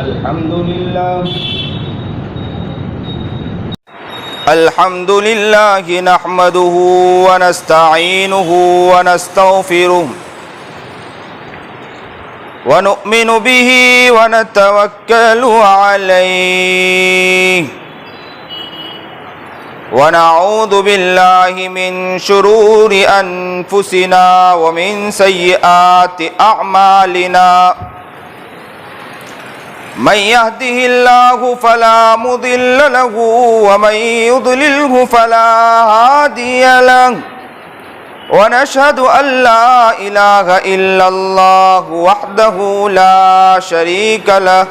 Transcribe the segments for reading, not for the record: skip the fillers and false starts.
الحمد لله نحمده ونستعينه ونستغفره ونؤمن به ونتوكل عليه ونعوذ بالله من شرور أنفسنا ومن سيئات أعمالنا من يهده الله فلا مضل له ومن يضلله فلا هادي له ونشهد أن لا إله إلا الله وحده لا شريك له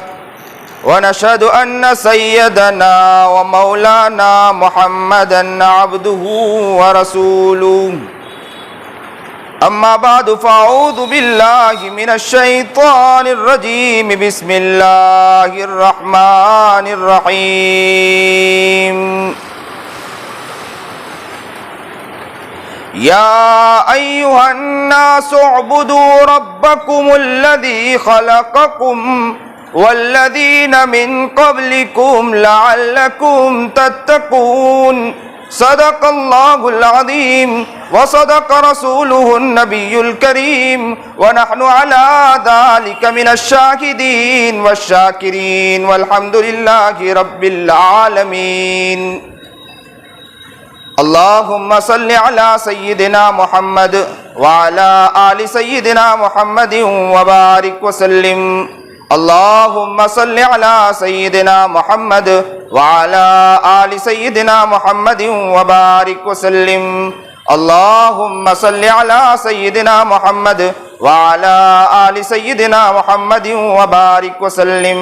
ونشهد أن سيدنا ومولانا محمدا عبده ورسوله أما بعد فأعوذ بالله من الشيطان الرجيم بسم الله الرحمن الرحيم يا أيها الناس اعبدوا ربكم الذي خلقكم والذين من قبلكم لعلكم تتقون صدق الله العظيم وصدق رسوله النبي الكريم ونحن على ذلك من الشاهدين والشاكرين والحمد لله رب العالمين اللهم صل على سيدنا محمد وعلى آل سيدنا محمد وبارك وسلم اللهم صل على سيدنا محمد وعلى آل سيدنا محمد وبارك وسلم اللهم صل على سيدنا محمد وعلى آل سيدنا محمد وبارك وسلم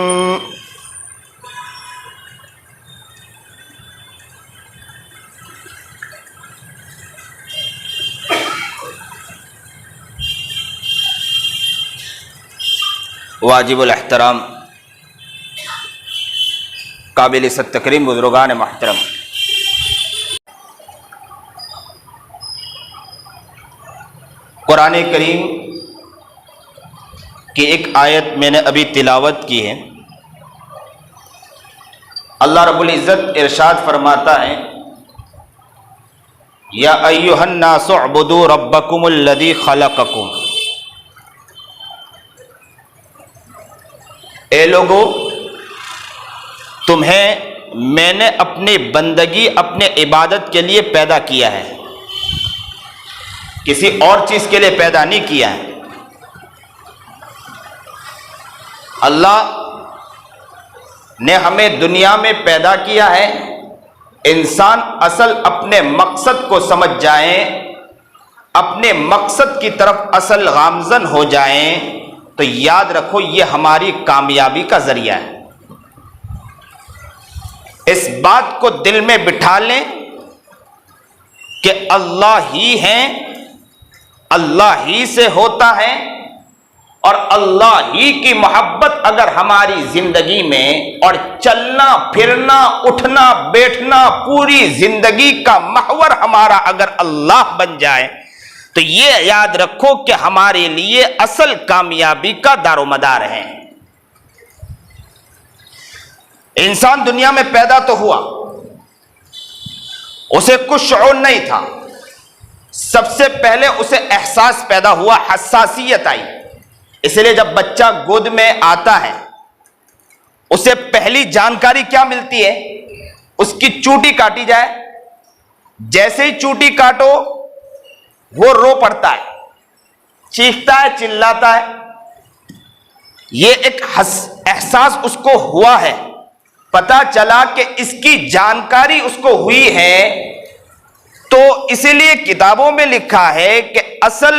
واجب الاحترام قابل عزت تکریم بزرگان محترم، قرآن کریم کی ایک آیت میں نے ابھی تلاوت کی ہے۔ اللہ رب العزت ارشاد فرماتا ہے یا ایھا الناس اعبدوا ربکم الذی خلقکم، اے لوگو تمہیں میں نے اپنی بندگی اپنے عبادت کے لیے پیدا کیا ہے، کسی اور چیز کے لیے پیدا نہیں کیا ہے۔ اللہ نے ہمیں دنیا میں پیدا کیا ہے، انسان اصل اپنے مقصد کو سمجھ جائیں، اپنے مقصد کی طرف اصل گامزن ہو جائیں تو یاد رکھو یہ ہماری کامیابی کا ذریعہ ہے۔ اس بات کو دل میں بٹھا لیں کہ اللہ ہی ہیں، اللہ ہی سے ہوتا ہے، اور اللہ ہی کی محبت اگر ہماری زندگی میں اور چلنا پھرنا اٹھنا بیٹھنا پوری زندگی کا محور ہمارا اگر اللہ بن جائے تو یہ یاد رکھو کہ ہمارے لیے اصل کامیابی کا دار و مدار ہے۔ انسان دنیا میں پیدا تو ہوا، اسے کچھ شعور نہیں تھا، سب سے پہلے اسے احساس پیدا ہوا، حساسیت آئی۔ اس لیے جب بچہ گود میں آتا ہے اسے پہلی جانکاری کیا ملتی ہے؟ اس کی چوٹی کاٹی جائے، جیسے ہی چوٹی کاٹو وہ رو پڑتا ہے، چیختا ہے، چلاتا ہے۔ یہ ایک احساس اس کو ہوا ہے، پتا چلا کہ اس کی جانکاری اس کو ہوئی ہے۔ تو اسی لیے کتابوں میں لکھا ہے کہ اصل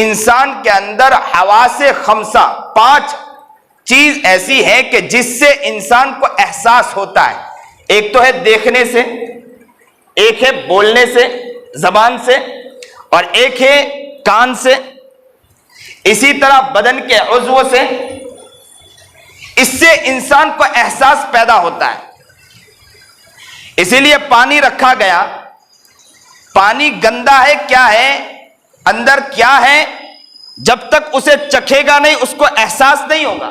انسان کے اندر حواس خمسہ 5 چیز ایسی ہے کہ جس سے انسان کو احساس ہوتا ہے۔ ایک تو ہے دیکھنے سے، ایک ہے بولنے سے زبان سے، اور ایک ہے کان سے، اسی طرح بدن کے عضو سے۔ اس سے انسان کو احساس پیدا ہوتا ہے۔ اسی لیے پانی رکھا گیا، پانی گندا ہے کیا ہے، اندر کیا ہے، جب تک اسے چکھے گا نہیں اس کو احساس نہیں ہوگا۔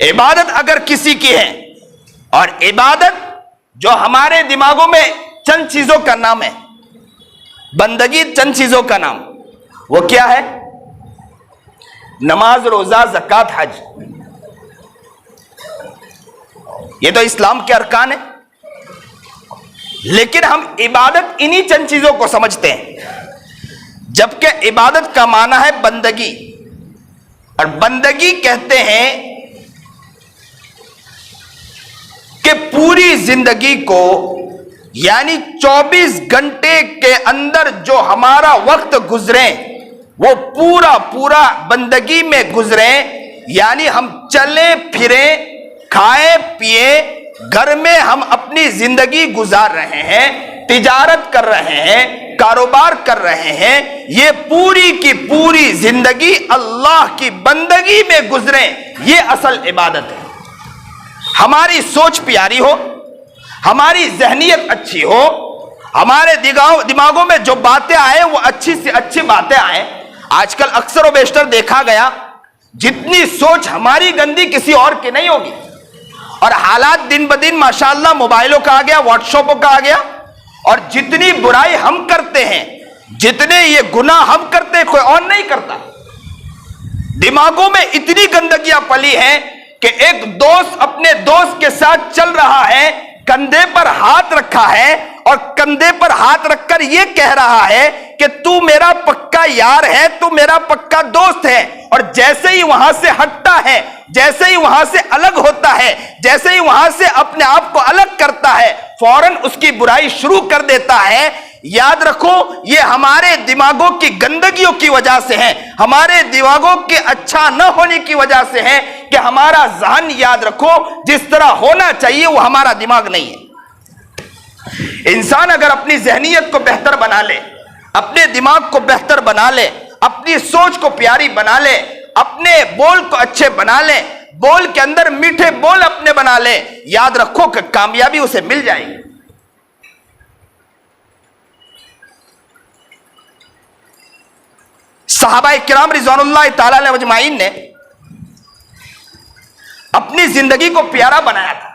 عبادت اگر کسی کی ہے، اور عبادت جو ہمارے دماغوں میں چند چیزوں کا نام ہے، بندگی چند چیزوں کا نام، وہ کیا ہے؟ نماز، روزہ، زکوٰۃ، حج، یہ تو اسلام کے ارکان ہیں۔ لیکن ہم عبادت انہی چند چیزوں کو سمجھتے ہیں، جبکہ عبادت کا معنی ہے بندگی، اور بندگی کہتے ہیں کہ پوری زندگی کو، یعنی 24 گھنٹے کے اندر جو ہمارا وقت گزرے وہ پورا بندگی میں گزرے، یعنی ہم چلیں پھریں، کھائیں پیئیں، گھر میں ہم اپنی زندگی گزار رہے ہیں، تجارت کر رہے ہیں، کاروبار کر رہے ہیں، یہ پوری کی پوری زندگی اللہ کی بندگی میں گزرے، یہ اصل عبادت ہے۔ ہماری سوچ پیاری ہو، ہماری ذہنیت اچھی ہو، ہمارے دماغوں میں جو باتیں آئیں وہ اچھی سے اچھی باتیں آئیں۔ آج کل اکثر و بیشتر دیکھا گیا، جتنی سوچ ہماری گندی کسی اور کی نہیں ہوگی، اور حالات دن بدن ماشاءاللہ موبائلوں کا آ گیا، واٹس ایپوں کا آ گیا، اور جتنی برائی ہم کرتے ہیں، جتنے یہ گناہ ہم کرتے ہیں، کوئی اور نہیں کرتا۔ دماغوں میں اتنی گندگیاں پلی ہیں کہ ایک دوست اپنے دوست کے ساتھ چل رہا ہے، کندھے پر ہاتھ رکھا ہے، اور کندھے پر ہاتھ رکھ کر یہ کہہ رہا ہے کہ تو میرا پکا یار ہے، تو میرا پکا دوست ہے، اور جیسے ہی وہاں سے ہٹتا ہے، جیسے ہی وہاں سے الگ ہوتا ہے، جیسے ہی وہاں سے اپنے آپ کو الگ کرتا ہے، فوراً اس کی برائی شروع کر دیتا ہے۔ یاد رکھو، یہ ہمارے دماغوں کی گندگیوں کی وجہ سے ہے، ہمارے دماغوں کے اچھا نہ ہونے کی وجہ سے ہے کہ ہمارا ذہن، یاد رکھو، جس طرح ہونا چاہیے وہ ہمارا دماغ نہیں ہے۔ انسان اگر اپنی ذہنیت کو بہتر بنا لے، اپنے دماغ کو بہتر بنا لے، اپنی سوچ کو پیاری بنا لے، اپنے بول کو اچھے بنا لے، بول کے اندر میٹھے بول اپنے بنا لے، یاد رکھو کہ کامیابی اسے مل جائے گی۔ صحابہ کرام رضوان اللہ تعالی علیہ اجمعین نے اپنی زندگی کو پیارا بنایا تھا،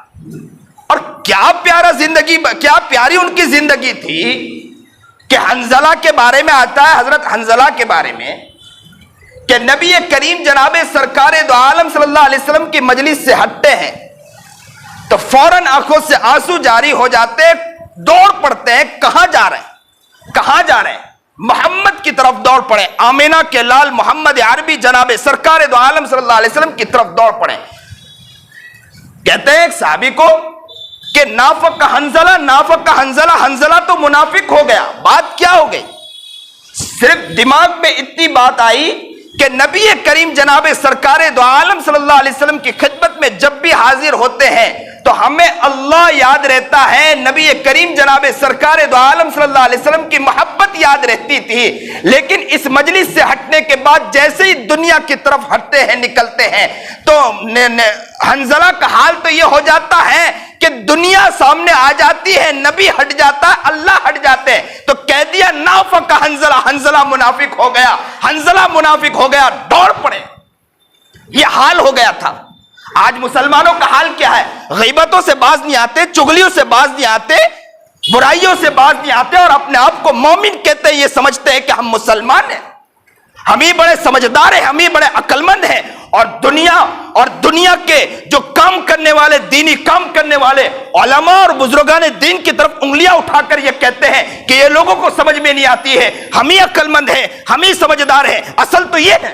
اور کیا پیاری ان کی زندگی تھی کہ حنظلہ کے بارے میں آتا ہے، حضرت حنظلہ کے بارے میں، کہ نبی کریم جناب سرکار دو عالم صلی اللہ علیہ وسلم کی مجلس سے ہٹتے ہیں تو فوراً آنکھوں سے آنسو جاری ہو جاتے، دوڑ پڑتے ہیں، کہاں جا رہے ہیں؟ محمد کی طرف دوڑ پڑے، آمینہ کے لال محمد عربی جناب سرکار دو عالم صلی اللہ علیہ وسلم کی طرف دوڑ پڑے۔ کہتے ہیں ایک صحابی کو کہ نافق کا حنظلہ، حنظلہ تو منافق ہو گیا۔ بات کیا ہو گئی؟ صرف دماغ میں اتنی بات آئی کہ نبی کریم جناب سرکار دو عالم صلی اللہ علیہ وسلم کی خدمت میں جب بھی حاضر ہوتے ہیں تو ہمیں اللہ یاد رہتا ہے، نبی کریم جناب سرکار دو عالم صلی اللہ علیہ وسلم کی محبت یاد رہتی تھی، لیکن اس مجلس سے ہٹنے کے بعد جیسے ہی دنیا کی طرف ہٹتے ہیں، نکلتے ہیں، تو حنظلہ کا حال تو یہ ہو جاتا ہے کہ دنیا سامنے آ جاتی ہے، نبی ہٹ جاتا ہے، اللہ ہٹ جاتے ہیں، تو کہہ دیا نافق حنظلہ، حنظلہ منافق ہو گیا، حنظلہ منافق ہو گیا، دوڑ پڑے۔ یہ حال ہو گیا تھا۔ آج مسلمانوں کا حال کیا ہے؟ غیبتوں سے باز نہیں آتے، چغلیوں سے باز نہیں آتے، برائیوں سے باز نہیں آتے، اور اپنے آپ کو مومن کہتے ہیں، یہ سمجھتے ہیں کہ ہم مسلمان ہیں، ہم ہی بڑے سمجھدار ہیں، ہم ہی بڑے عقل مند ہیں، اور دنیا کے جو کام کرنے والے، دینی کام کرنے والے علماء اور بزرگان دین کی طرف انگلیاں اٹھا کر یہ کہتے ہیں کہ یہ لوگوں کو سمجھ میں نہیں آتی ہے، ہم ہی عقل مند ہیں، ہم ہی سمجھدار ہیں، اصل تو یہ ہے،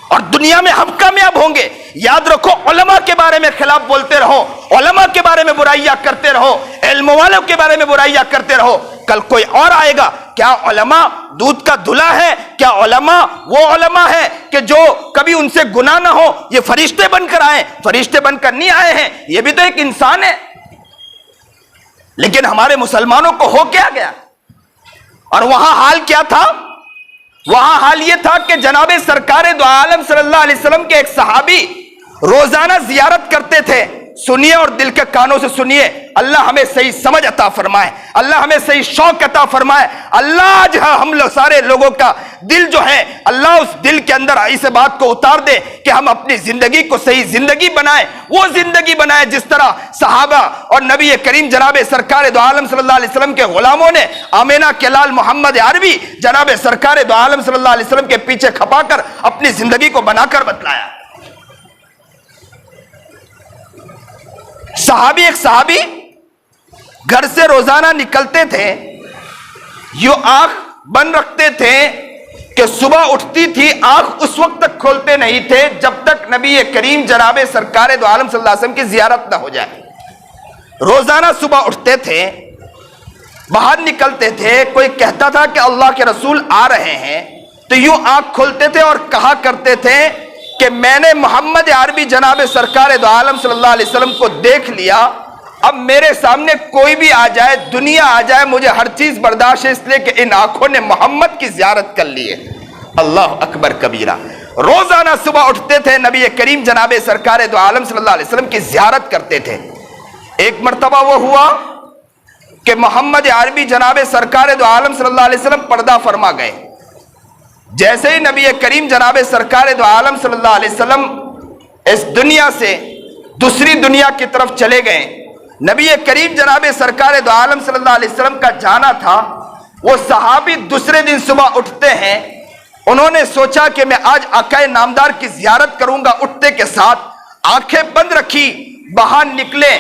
اور دنیا میں ہم کامیاب ہوں گے۔ یاد رکھو، علماء کے بارے میں خلاف بولتے رہو، علماء کے بارے میں برائیاں کرتے رہو، علم والوں کے بارے میں برائیاں کرتے رہو، کل کوئی اور آئے گا۔ کیا علماء دودھ کا دھلا ہے؟ کیا علماء وہ علماء ہے کہ جو کبھی ان سے گناہ نہ ہو؟ یہ فرشتے بن کر آئے، فرشتے بن کر نہیں آئے ہیں، یہ بھی تو ایک انسان ہے۔ لیکن ہمارے مسلمانوں کو ہو کیا گیا؟ اور وہاں حال کیا تھا؟ وہاں حال یہ تھا کہ جناب سرکار دو عالم صلی اللہ علیہ وسلم کے ایک صحابی روزانہ زیارت کرتے تھے۔ سنیے اور دل کے کانوں سے سنیے، اللہ ہمیں صحیح سمجھ عطا فرمائے، اللہ ہمیں صحیح شوق عطا فرمائے، اللہ آج ہم لوگ سارے لوگوں کا دل جو ہے اللہ اس دل کے اندر اس بات کو اتار دے کہ ہم اپنی زندگی کو صحیح زندگی بنائیں، وہ زندگی بنائیں جس طرح صحابہ اور نبی کریم جناب سرکار دو عالم صلی اللہ علیہ وسلم کے غلاموں نے آمینہ کے لال محمد عربی جناب سرکار دو عالم صلی اللہ علیہ وسلم کے پیچھے کھپا کر اپنی زندگی کو بنا کر بتلایا۔ ایک صحابی گھر سے روزانہ نکلتے تھے، یوں آنکھ بند رکھتے تھے کہ صبح اٹھتی تھی آنکھ اس وقت تک کھولتے نہیں تھے جب تک نبی کریم جناب سرکار دو عالم صلی اللہ علیہ وسلم کی زیارت نہ ہو جائے۔ روزانہ صبح اٹھتے تھے، باہر نکلتے تھے، کوئی کہتا تھا کہ اللہ کے رسول آ رہے ہیں تو یوں آنکھ کھولتے تھے اور کہا کرتے تھے کہ میں نے محمد عربی جناب سرکار دو عالم صلی اللہ علیہ وسلم کو دیکھ لیا، اب میرے سامنے کوئی بھی آ جائے، دنیا آ جائے، مجھے ہر چیز برداشت ہے، اس لیے کہ ان آنکھوں نے محمد کی زیارت کر لی ہے۔ اللہ اکبر کبیرہ۔ روزانہ صبح اٹھتے تھے، نبی کریم جناب سرکار دو عالم صلی اللہ علیہ وسلم کی زیارت کرتے تھے۔ ایک مرتبہ وہ ہوا کہ محمد عربی جناب سرکار دو عالم صلی اللہ علیہ وسلم پردہ فرما گئے۔ جیسے ہی نبی کریم جناب سرکار دو عالم صلی اللہ علیہ وسلم اس دنیا سے دوسری دنیا کی طرف چلے گئے، نبی کریم جناب سرکار دو عالم صلی اللہ علیہ وسلم کا جانا تھا۔ وہ صحابی دوسرے دن صبح اٹھتے ہیں، انہوں نے سوچا کہ میں آج آقا نامدار کی زیارت کروں گا۔ اٹھتے کے ساتھ آنکھیں بند رکھی، باہر نکلے،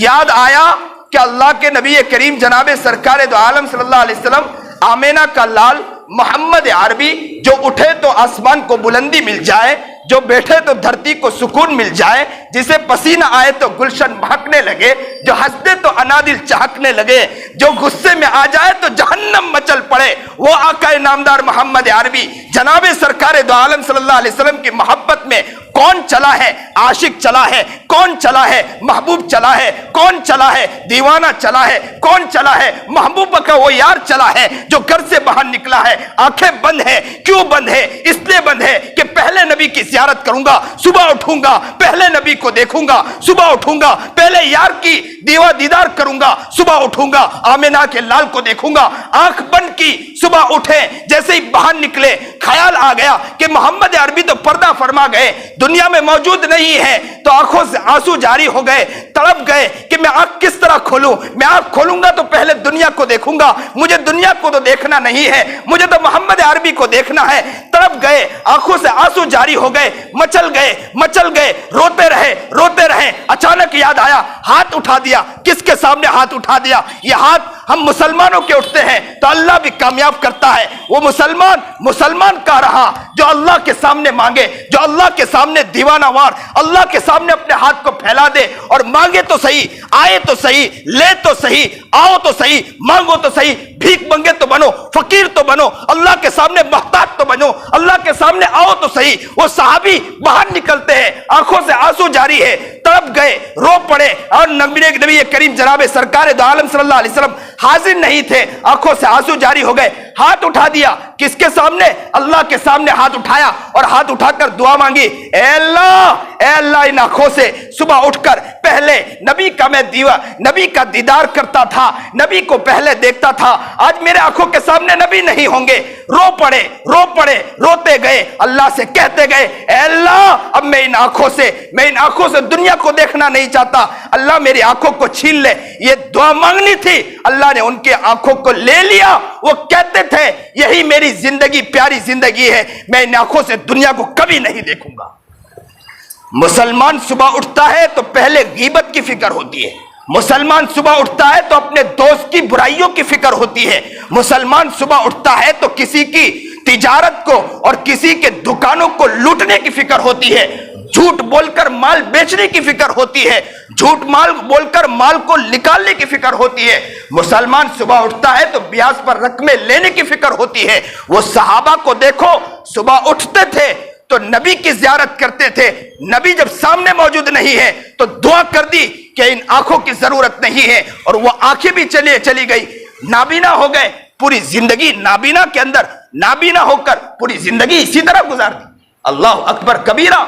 یاد آیا کہ اللہ کے نبی کریم جناب سرکار دو عالم صلی اللہ علیہ وسلم آمینہ کا لال محمد عربی، جو اٹھے تو آسمان کو بلندی مل جائے، جو بیٹھے تو دھرتی کو سکون مل جائے، جسے پسینہ آئے تو گلشن مہکنے لگے، جو ہنستے تو انادل چہکنے لگے، جو غصے میں آ جائے تو جہنم مچل پڑے، وہ آقا نامدار محمد عربی جناب سرکار دو عالم صلی اللہ علیہ وسلم کی محبت میں کون چلا ہے؟ عاشق چلا ہے، کون چلا ہے؟ محبوب چلا ہے، کون چلا ہے؟ دیوانہ چلا ہے، کون چلا ہے؟ محبوب کا وہ یار چلا ہے جو گھر سے باہر نکلا ہے، آنکھیں بند ہے۔ کیوں بند ہے؟ اس لیے بند ہے کہ پہلے نبی کی زیارت کروں گا، صبح اٹھوں گا، پہلے نبی کو دیکھوں گا، صبح اٹھوں گا، پہلے یار کی دیدار کروں گا، صبح اٹھوں گا، آمینہ کے لال کو دیکھوں گا۔ آنکھ بند کی، صبح اٹھے، جیسے ہی باہر نکلے خیال آ گیا کہ محمد عربی تو پردہ فرما گئے، دنیا میں موجود نہیں ہے، تو آنکھوں سے آنسو جاری ہو گئے، تڑپ گئے کہ میں آنکھ کس طرح کھولوں؟ میں آنکھ کھولوں گا تو پہلے دنیا کو دیکھوں گا، مجھے دنیا کو تو دیکھنا نہیں ہے، مجھے تو محمد عربی کو دیکھنا ہے۔ تڑپ گئے، آنکھوں سے آنسو جاری ہو گئے، مچل گئے، روتے رہے۔ اچانک یاد آیا، ہاتھ اٹھا دیا۔ کس کے سامنے ہاتھ اٹھا دیا؟ یہ ہاتھ ہم مسلمانوں کے اٹھتے ہیں تو اللہ بھی کامیاب کرتا ہے۔ وہ مسلمان کا رہا جو اللہ کے سامنے مانگے، جو اللہ کے سامنے دیوانہ وار اللہ کے سامنے اپنے ہاتھ کو پھیلا دے اور مانگے تو صحیح، آئے تو صحیح، لے تو صحیح، آؤ تو صحیح، مانگو تو صحیح، بھیک منگے تو بنو، فقیر تو بنو، اللہ کے سامنے محتاج تو بنو، اللہ کے سامنے آؤ تو صحیح۔ وہ صحابی باہر نکلتے ہیں، آنکھوں سے آنسو جاری ہے، تڑپ گئے، رو پڑے، اور نبی کریم جناب سرکار دو عالم صلی اللہ علیہ وسلم حاضر نہیں تھے، آنکھوں سے آنسو جاری ہو گئے۔ ہاتھ اٹھا دیا، کس کے سامنے؟ اللہ کے سامنے ہاتھ اٹھایا اور ہاتھ اٹھا کر دعا مانگی، اے اللہ ان آنکھوں سے صبح اٹھ کر پہلے نبی کا دیدار کرتا تھا، نبی کو پہلے دیکھتا تھا، آج میرے آنکھوں کے سامنے نبی نہیں ہوں گے۔ رو پڑے، روتے گئے، اللہ سے کہتے گئے، اے اللہ اب میں ان آنکھوں سے دنیا کو دیکھنا نہیں چاہتا، اللہ میری آنکھوں کو چھین لے۔ یہ دعا مانگنی تھی، اللہ نے ان کے آنکھوں کو لے لیا۔ وہ کہتے تھے یہی میری زندگی پیاری زندگی ہے، میں ان آنکھوں سے دنیا کو کبھی نہیں دیکھوں گا۔ مسلمان صبح اٹھتا ہے تو پہلے غیبت کی فکر ہوتی ہے، مسلمان صبح اٹھتا ہے تو اپنے دوست کی برائیوں کی فکر ہوتی ہے، مسلمان صبح اٹھتا ہے تو کسی کی تجارت کو اور کسی کے دکانوں کو لوٹنے کی فکر ہوتی ہے، جھوٹ بول کر مال بیچنے کی فکر ہوتی ہے، جھوٹ بول کر مال کو نکالنے کی فکر ہوتی ہے۔ مسلمان صبح اٹھتا ہے تو بیاج پر رقمیں لینے کی فکر ہوتی ہے۔ وہ صحابہ کو دیکھو، صبح اٹھتے تھے تو نبی کی زیارت کرتے تھے، نبی جب سامنے موجود نہیں ہے تو دعا کر دی کہ ان آنکھوں کی ضرورت نہیں ہے، اور وہ آنکھیں بھی چلی گئی، نابینا ہو گئے، پوری زندگی نابینا کے اندر، نابینا ہو کر پوری زندگی اسی طرح گزار دی۔ اللہ اکبر کبیرہ۔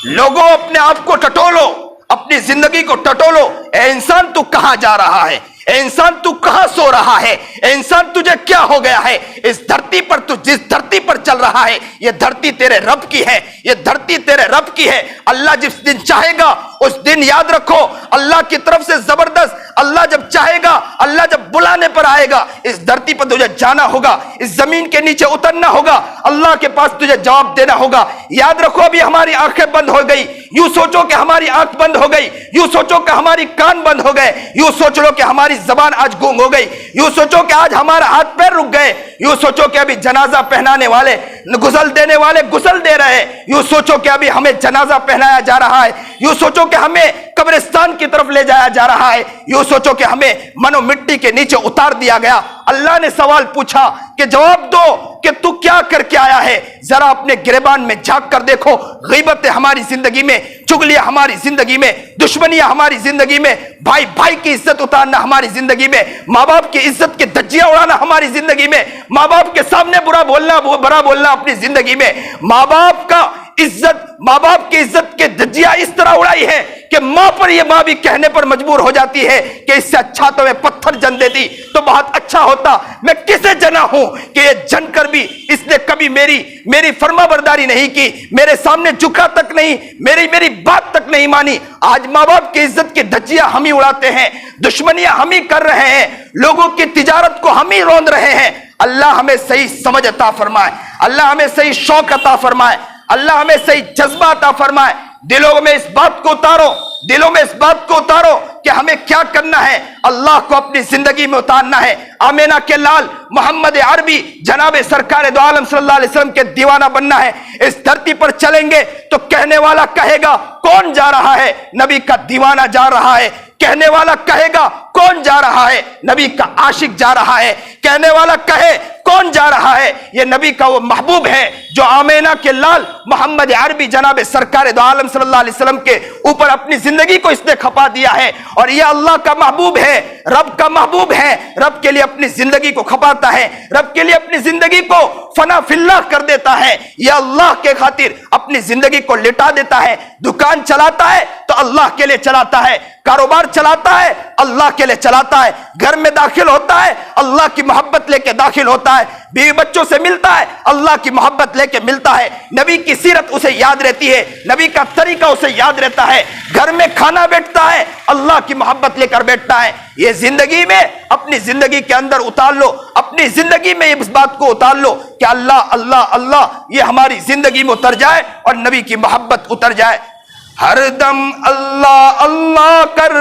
لوگوں اپنے آپ کو ٹٹولو، اپنی زندگی کو ٹٹولو۔ اے انسان تو کہاں جا رہا ہے؟ اے انسان تو کہاں سو رہا ہے؟ اے انسان تجھے کیا ہو گیا ہے؟ اس دھرتی پر تو جس دھرتی پر چل رہا ہے یہ دھرتی تیرے رب کی ہے، یہ دھرتی تیرے رب کی ہے۔ اللہ جس دن چاہے گا اس دن یاد رکھو اللہ کی طرف سے زبردست، اللہ جب چاہے گا، اللہ جب بلانے پر آئے گا، اس دھرتی پر تجھے جانا ہوگا، اس زمین کے نیچے اترنا ہوگا، اللہ کے پاس تجھے جواب دینا ہوگا۔ یاد رکھو ابھی ہماری آنکھیں بند ہو گئی، یوں سوچو کہ ہماری آنکھ بند ہو گئی، یوں سوچو کہ ہماری کان بند ہو گئے، یوں سوچ لو کہ ہماری زبان آج گونگ ہو گئی، یوں سوچو کہ آج ہمارا ہاتھ پیر رک گئے، یوں سوچو کہ ابھی جنازہ پہنانے والے، غسل دینے والے غسل دے رہے ہیں، یوں سوچو کہ ابھی ہمیں جنازہ پہنایا جا رہا ہے، یوں سوچو کہ ہمیں قبرستان کی طرف لے جایا جا رہا ہے، یوں سوچو کہ ہمیں منو مٹی کے نیچے اتار دیا گیا۔ اللہ نے سوال پوچھا کہ جواب دو کہ تو کیا کر کے آیا ہے؟ ذرا اپنے گریبان میں جھانک کر دیکھو، غیبتیں ہماری زندگی میں، چغلیاں ہماری زندگی میں، دشمنیاں ہماری زندگی میں، بھائی بھائی کی عزت اتارنا ہماری زندگی میں، ماں باپ کی عزت کے دھجیاں اڑانا ہماری زندگی میں، ماں باپ کے سامنے برا بولنا اپنی زندگی میں، ماں باپ کی عزت کے دھجیاں اس طرح اڑائی ہے کہ ماں پر یہ ماں بھی کہنے پر مجبور ہو جاتی ہے کہ اس سے اچھا تو میں پتھر جن دیتی تو بہت اچھا ہوتا، میں کسے جنا ہوں کہ یہ جن کر بھی اس نے کبھی میری فرما برداری نہیں کی، میرے سامنے جھکا تک نہیں، میری بات تک نہیں مانی۔ آج ماں باپ کی عزت کی دھجیاں ہم ہی اڑاتے ہیں، دشمنیاں ہم ہی کر رہے ہیں، لوگوں کی تجارت کو ہم ہی روند رہے ہیں۔ اللہ ہمیں صحیح سمجھ عطا فرمائے، اللہ ہمیں صحیح شوق عطا فرمائے، اللہ ہمیں صحیح جذبہ عطا فرمائے۔ دلوں میں اس بات کو اتارو کہ ہمیں کیا کرنا ہے، اللہ کو اپنی زندگی میں اتارنا ہے، آمینہ کے لال محمد عربی جناب سرکار دو عالم صلی اللہ علیہ وسلم کے دیوانہ بننا ہے۔ اس دھرتی پر چلیں گے تو کہنے والا کہے گا کون جا رہا ہے؟ نبی کا دیوانہ جا رہا ہے۔ کہنے والا کہے گا کون جا رہا ہے؟ نبی کا عاشق جا رہا ہے۔ کہنے والا کہے کون جا رہا ہے؟ یہ نبی کا وہ محبوب ہے جو آمینہ کے لال محمد عربی جناب سرکار دو عالم صلی اللہ علیہ وسلم کے اوپر اپنی زندگی کو اس نے کھپا دیا ہے، اور یہ اللہ کا محبوب ہے، رب کا محبوب ہے، رب کے لیے اپنی زندگی کو کھپاتا ہے، رب کے لیے اپنی زندگی کو فنا فی اللہ کر دیتا ہے، یہ اللہ کے خاطر اپنی زندگی کو لٹا دیتا ہے۔ دکان چلاتا ہے تو اللہ کے لیے چلاتا ہے، کاروبار چلاتا ہے اللہ کے لیے چلاتا ہے، گھر میں داخل ہوتا ہے اللہ کی محبت لے کے داخل ہوتا ہے، بیوی بچوں سے ملتا ہے اللہ کی محبت لے کے ملتا ہے، نبی کی سیرت اسے یاد رہتی ہے، نبی کا طریقہ اسے یاد رہتا ہے، گھر میں کھانا بیٹھتا ہے اللہ کی محبت لے کر بیٹھتا ہے۔ یہ زندگی میں اپنی زندگی کے اندر اتار لو، اپنی زندگی میں اس بات کو اتار لو کہ اللہ اللہ اللہ یہ ہماری زندگی میں اتر جائے اور نبی کی محبت اتر جائے۔ ہر دم اللہ اللہ کر،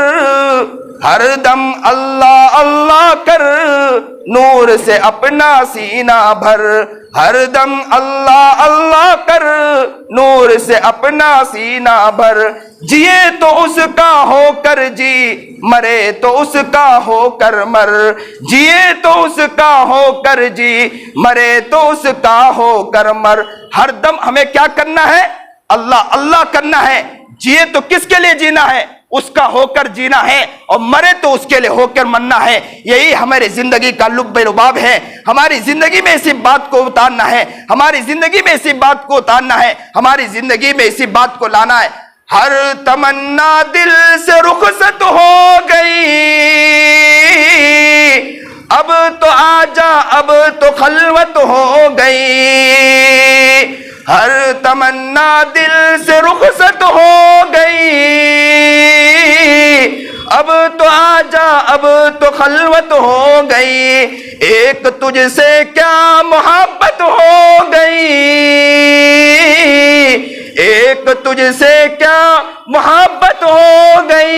ہر دم اللہ اللہ کر، نور سے اپنا سینہ بھر، ہر دم اللہ اللہ کر، نور سے اپنا سینہ بھر، جیے تو اس کا ہو کر جی، مرے تو اس کا ہو کر مر، جیے تو اس کا ہو کر جی، مرے تو اس کا ہو کر مر۔ ہر دم ہمیں کیا کرنا ہے؟ اللہ اللہ کرنا ہے۔ جیے تو کس کے لیے جینا ہے؟ اس کا ہو کر جینا ہے، اور مرے تو اس کے لیے ہو کر مرنا ہے۔ یہی ہماری زندگی کا لب لباب ہے۔ ہماری زندگی میں اسی بات کو اتارنا ہے، ہماری زندگی میں اسی بات کو اتارنا ہے، ہماری زندگی میں اسی بات کو لانا ہے۔ ہر تمنا دل سے رخصت ہو گئی، اب تو آجا اب تو خلوت ہو گئی، ہر تمنا دل سے رخصت ہو گئی، اب تو آجا اب تو خلوت ہو گئی، ایک تجھ سے کیا محبت ہو گئی، ایک تجھ سے کیا محبت ہو گئی،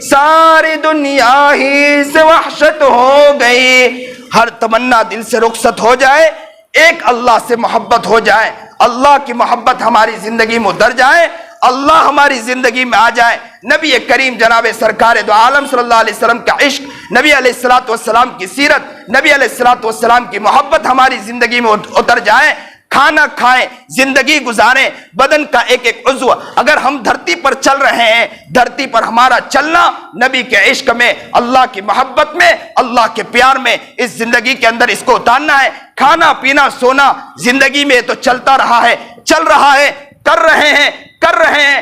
ساری دنیا ہی سے وحشت ہو گئی۔ ہر تمنا دل سے رخصت ہو جائے، ایک اللہ سے محبت ہو جائے، اللہ کی محبت ہماری زندگی میں اتر جائے، اللہ ہماری زندگی میں آ جائے۔ نبی کریم جناب سرکار دو عالم صلی اللہ علیہ وسلم کا عشق، نبی علیہ السلام کی سیرت، نبی علیہ السلام کی محبت ہماری زندگی میں اتر جائے۔ کھانا کھائیں، زندگی گزاریں، بدن کا ایک ایک عضو، اگر ہم دھرتی پر چل رہے ہیں، دھرتی پر ہمارا چلنا نبی کے عشق میں، اللہ کی محبت میں، اللہ کے پیار میں، اس زندگی کے اندر اس کو اتارنا ہے۔ کھانا پینا سونا زندگی میں تو چلتا رہا ہے، چل رہا ہے، کر رہے ہیں